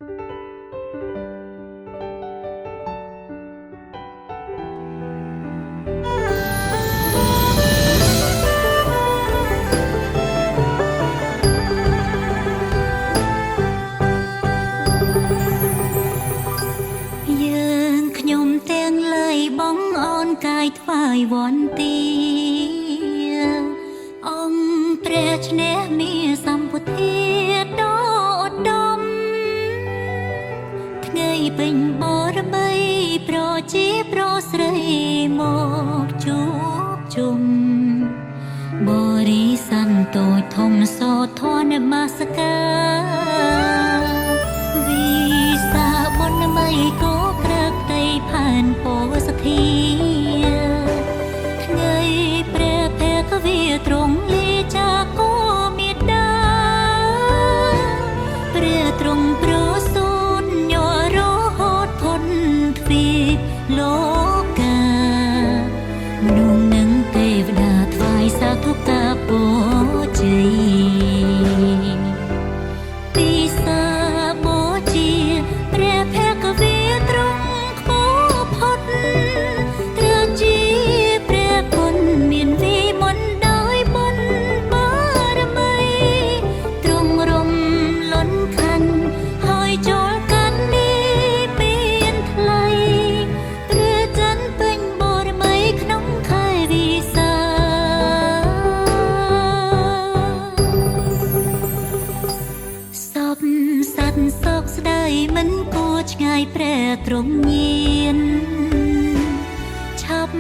យើងខ្ញុំទាំងឡាយបងអូនកាយថ្វាយវន្ទាអង្គព្រះឈ្នះមានសម្ពុទ្ធាដ៏ឧត្តមថ្ងៃពេញបរបីប្រជាប្រុសស្រីមកជួបជុំបរិស័ទតូចធំសូត្រធម៌នមស្ការវិសាបុណ្យមីគោក្រឹកដីផានពោសធាថ្ងៃព្រះភគវាទ្រង់លាចាគោមេត្តាព្រះទ្រង់ប្រសូនញ័ររហូតផុតទ្វីបលោកកាមនុស្សនឹងទេវតាថ្វាយសាធុកាពោជ័យពីសាបូជាព្រះភគវាទ្រង់ខ្ពស់ផុតត្រជាព្រះគុណមានវិមន្តដោយបុណ្យបារមីទ្រង់រំលន់ខណ្ឌហើយចូលកាន់នេះមានថ្លៃព្រះច័ន្ទពេញបរមីក្នុងខែវិសាសពសត្វសោកស្ដាយមិនគួរឆ្ងាយព្រះទ្រង់ញៀនឆាប់